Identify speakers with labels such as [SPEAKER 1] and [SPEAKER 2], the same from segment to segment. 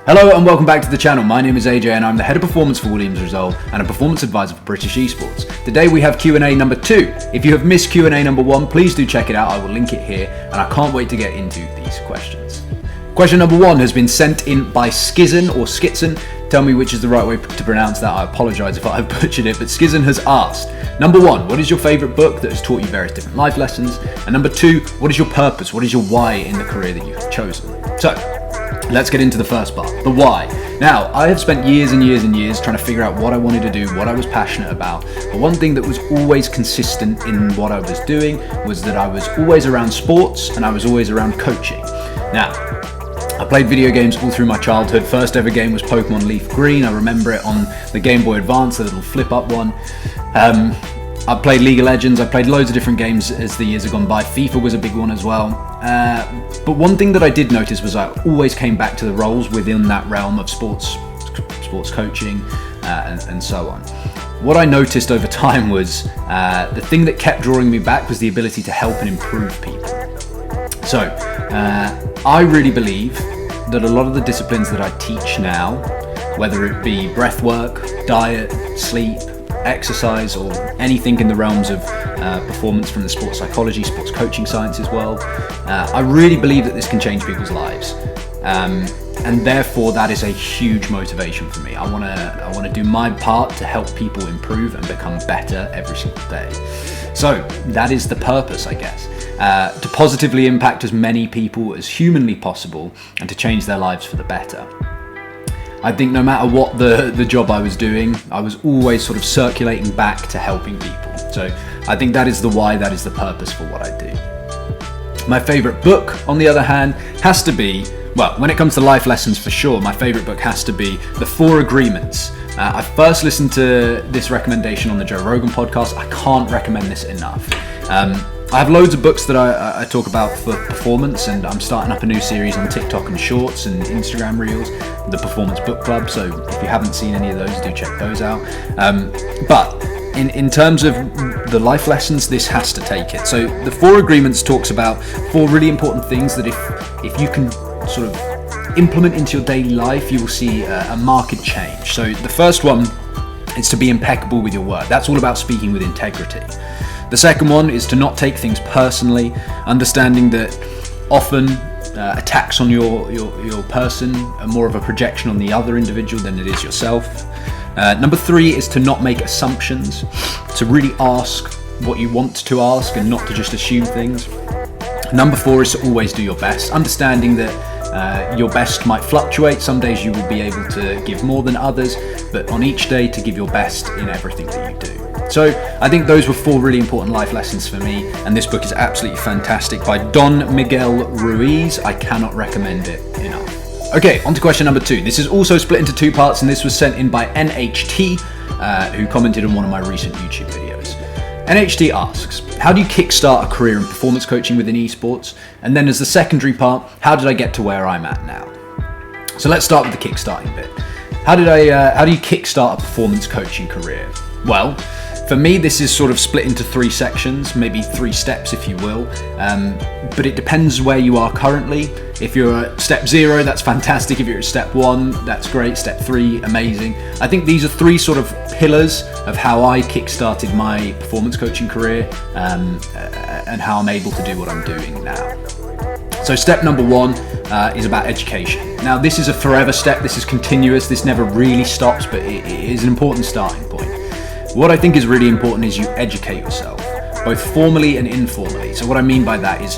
[SPEAKER 1] Hello and welcome back to the channel. My name is AJ and I'm the head of performance for Williams Resolve and a performance advisor for British Esports. Today we have Q&A number 2. If you have missed Q&A number 1, please do check it out. I will link it here and I can't wait to get into these questions. Question number 1 has been sent in by Skizzen or Skitson. Tell me which is the right way to pronounce that. I apologise if I butchered it, but Skizzen has asked, number 1, what is your favourite book that has taught you various different life lessons? And number 2, what is your purpose? What is your why in the career that you have chosen? So, let's get into the first part, the why. Now, I have spent years and years and years trying to figure out what I wanted to do, what I was passionate about. But one thing that was always consistent in what I was doing was that I was always around sports and I was always around coaching. Now, I played video games all through my childhood. First ever game was Pokemon Leaf Green. I remember it on the Game Boy Advance, the little flip up one. I played League of Legends, I played loads of different games as the years have gone by. FIFA was a big one as well. But one thing that I did notice was I always came back to the roles within that realm of sports coaching and so on. What I noticed over time was the thing that kept drawing me back was the ability to help and improve people. So I really believe that a lot of the disciplines that I teach now, whether it be breath work, diet, sleep, exercise, or anything in the realms of performance from the sports psychology, sports coaching sciences world, I really believe that this can change people's lives, and therefore that is a huge motivation for me. I want to do my part to help people improve and become better every single day. So that is the purpose, I guess, to positively impact as many people as humanly possible and to change their lives for the better. I think no matter what the job I was doing, I was always sort of circulating back to helping people. So I think that is the why, that is the purpose for what I do. My favourite book, on the other hand, has to be, well, when it comes to life lessons for sure, my favourite book has to be The 4 Agreements. I first listened to this recommendation on the Joe Rogan podcast. I can't recommend this enough. I have loads of books that I talk about for performance, and I'm starting up a new series on TikTok and Shorts and Instagram Reels, the Performance Book Club, so if you haven't seen any of those, do check those out. But in terms of the life lessons, this has to take it. So the 4 Agreements talks about 4 really important things that if you can sort of implement into your daily life, you will see a marked change. So the first one is to be impeccable with your word. That's all about speaking with integrity. The second one is to not take things personally, understanding that often attacks on your person are more of a projection on the other individual than it is yourself. Number 3 is to not make assumptions, to really ask what you want to ask and not to just assume things. Number 4 is to always do your best, understanding that your best might fluctuate. Some days you will be able to give more than others, but on each day to give your best in everything that you do. So I think those were 4 really important life lessons for me, and this book is absolutely fantastic by Don Miguel Ruiz. I cannot recommend it enough. Okay, on to question number 2. This is also split into 2 parts, and this was sent in by NHT, who commented on one of my recent YouTube videos. NHT asks, how do you kickstart a career in performance coaching within esports? And then as the secondary part, how did I get to where I'm at now? So let's start with the kickstarting bit. How do you kickstart a performance coaching career? Well, for me, this is sort of split into 3 sections, maybe 3 steps, if you will. But it depends where you are currently. If you're at step 0, that's fantastic. If you're at step 1, that's great. Step 3, amazing. I think these are 3 sort of pillars of how I kickstarted my performance coaching career, and how I'm able to do what I'm doing now. So step number 1 is about education. Now, this is a forever step. This is continuous. This never really stops, but it is an important starting point. What I think is really important is you educate yourself, both formally and informally. So what I mean by that is,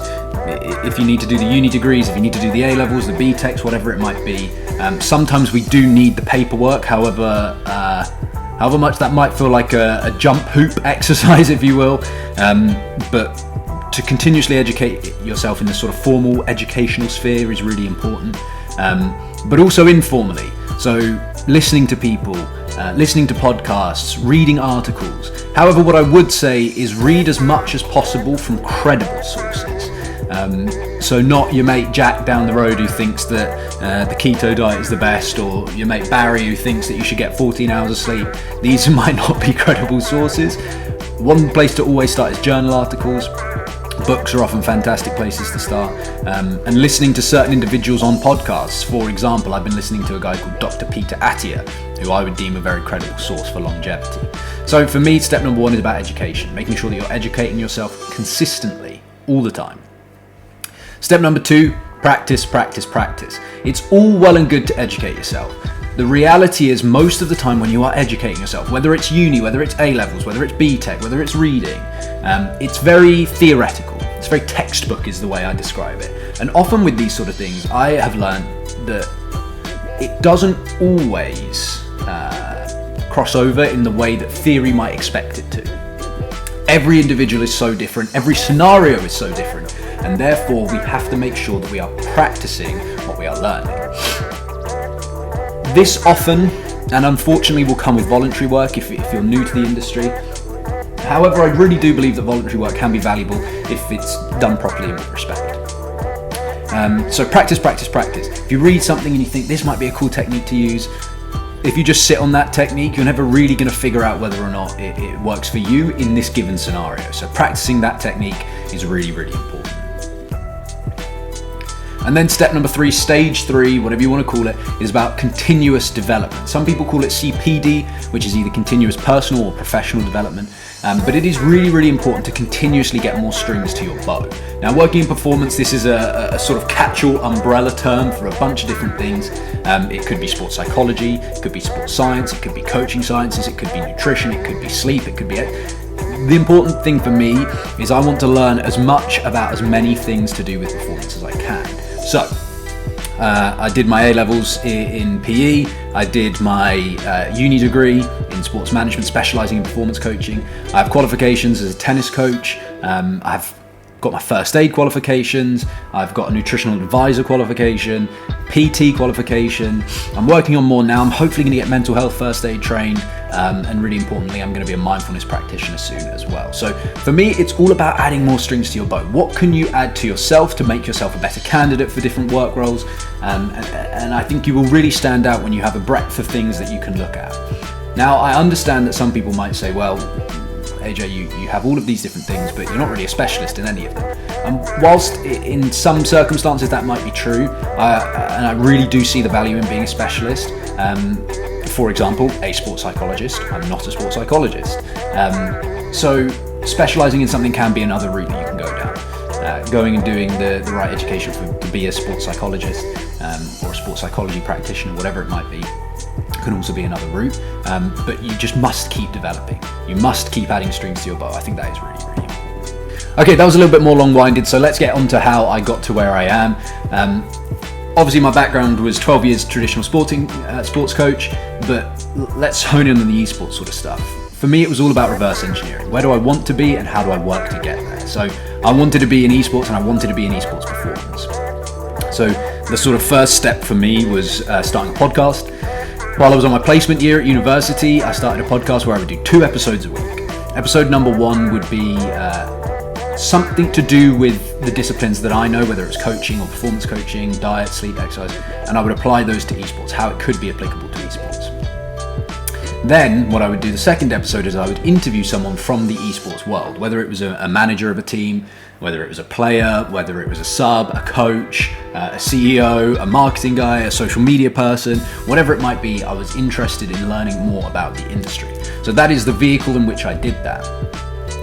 [SPEAKER 1] if you need to do the uni degrees, if you need to do the A-levels, the B-Techs, whatever it might be, sometimes we do need the paperwork, however much that might feel like a jump hoop exercise, if you will. But to continuously educate yourself in the sort of formal educational sphere is really important, but also informally. So listening to people, listening to podcasts, reading articles. However, what I would say is read as much as possible from credible sources. So not your mate Jack down the road who thinks that the keto diet is the best, or your mate Barry who thinks that you should get 14 hours of sleep. These might not be credible sources. One place to always start is journal articles. Books are often fantastic places to start, and listening to certain individuals on podcasts. For example, I've been listening to a guy called Dr. Peter Attia, who I would deem a very credible source for longevity. So for me, step number 1 is about education, making sure that you're educating yourself consistently all the time. Step number 2, practice, practice, practice. It's all well and good to educate yourself. The reality is, most of the time when you are educating yourself, whether it's uni, whether it's A-levels, whether it's BTEC, whether it's reading, it's very theoretical. It's very textbook is the way I describe it. And often with these sort of things, I have learned that it doesn't always cross over in the way that theory might expect it to. Every individual is so different, every scenario is so different, and therefore we have to make sure that we are practicing what we are learning. This often, and unfortunately, will come with voluntary work if you're new to the industry. However, I really do believe that voluntary work can be valuable if it's done properly and with respect. So practice, practice, practice. If you read something and you think this might be a cool technique to use, if you just sit on that technique, you're never really going to figure out whether or not it works for you in this given scenario. So practicing that technique is really, really important. And then step number 3, stage 3, whatever you want to call it, is about continuous development. Some people call it CPD, which is either continuous personal or professional development. But it is really, really important to continuously get more strings to your bow. Now, working in performance, this is a sort of catch-all umbrella term for a bunch of different things. It could be sports psychology, it could be sports science, it could be coaching sciences, it could be nutrition, it could be sleep, it could be... The important thing for me is I want to learn as much about as many things to do with performance as I can. So, I did my A-levels in PE, I did my uni degree in sports management, specialising in performance coaching. I have qualifications as a tennis coach, I've got my first aid qualifications, I've got a nutritional advisor qualification, PT qualification. I'm working on more now. I'm hopefully going to get mental health first aid trained, and really importantly, I'm going to be a mindfulness practitioner soon as well. So for me, it's all about adding more strings to your bow. What can you add to yourself to make yourself a better candidate for different work roles? And I think you will really stand out when you have a breadth of things that you can look at. Now, I understand that some people might say, well, AJ, you have all of these different things, but you're not really a specialist in any of them. And whilst in some circumstances that might be true, and I really do see the value in being a specialist. For example, a sports psychologist. I'm not a sports psychologist. So specialising in something can be another route that you can go down. Going and doing the right education to be a sports psychologist or a sports psychology practitioner, whatever it might be, can also be another route, but you just must keep developing. You must keep adding strings to your bow. I think that is really, really important. Okay, that was a little bit more long-winded, so let's get on to how I got to where I am. Obviously, my background was 12 years traditional sports coach, but let's hone in on the esports sort of stuff. For me, it was all about reverse engineering. Where do I want to be and how do I work to get there? So I wanted to be in esports and I wanted to be in esports performance. So the sort of first step for me was starting a podcast. While I was on my placement year at university, I started a podcast where I would do 2 episodes a week. Episode number 1 would be something to do with the disciplines that I know, whether it's coaching or performance coaching, diet, sleep, exercise, and I would apply those to esports, how it could be applicable to esports. Then what I would do the second episode is I would interview someone from the esports world, whether it was a manager of a team, whether it was a player, whether it was a sub, a coach, a CEO, a marketing guy, a social media person, whatever it might be. I was interested in learning more about the industry. So that is the vehicle in which I did that.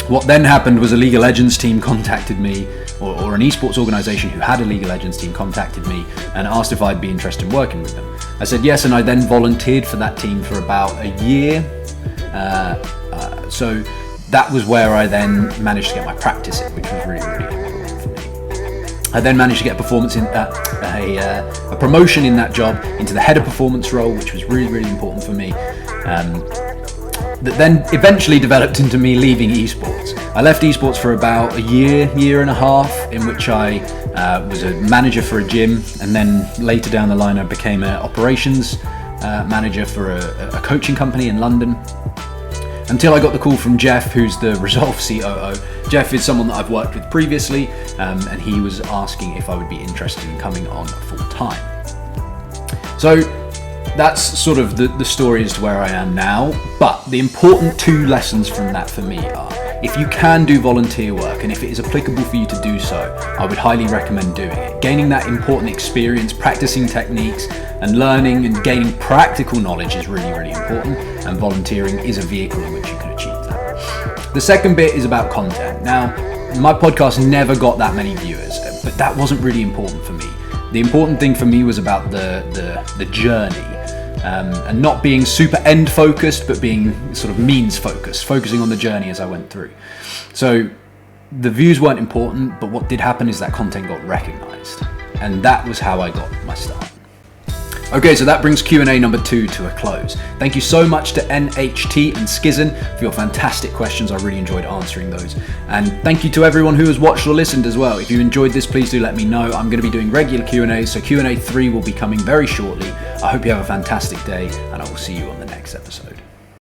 [SPEAKER 1] What then happened was a League of Legends team contacted me, or an esports organisation who had a League of Legends team contacted me and asked if I'd be interested in working with them. I said yes, and I then volunteered for that team for about a year. So that was where I then managed to get my practice in, which was really, really important for me. I then managed to get a promotion in that job into the head of performance role, which was really, really important for me. That then eventually developed into me leaving esports. I left esports for about a year and a half, in which I was a manager for a gym, and then later down the line I became an operations manager for a coaching company in London, until I got the call from Jeff, who's the Resolve COO. Jeff is someone that I've worked with previously, and he was asking if I would be interested in coming on full time. So that's sort of the story as to where I am now, but the important 2 lessons from that for me are, if you can do volunteer work and if it is applicable for you to do so, I would highly recommend doing it. Gaining that important experience, practicing techniques, and learning and gaining practical knowledge is really, really important, and volunteering is a vehicle in which you can achieve that. The second bit is about content. Now, my podcast never got that many viewers, but that wasn't really important for me. The important thing for me was about the journey, and not being super end focused, but being sort of means focused, focusing on the journey as I went through. So the views weren't important, but what did happen is that content got recognized, and that was how I got my start. Okay, so that brings Q&A number 2 to a close. Thank you so much to NHT and Skizen for your fantastic questions. I really enjoyed answering those. And thank you to everyone who has watched or listened as well. If you enjoyed this, please do let me know. I'm going to be doing regular Q&As, so Q&A 3 will be coming very shortly. I hope you have a fantastic day, and I will see you on the next episode.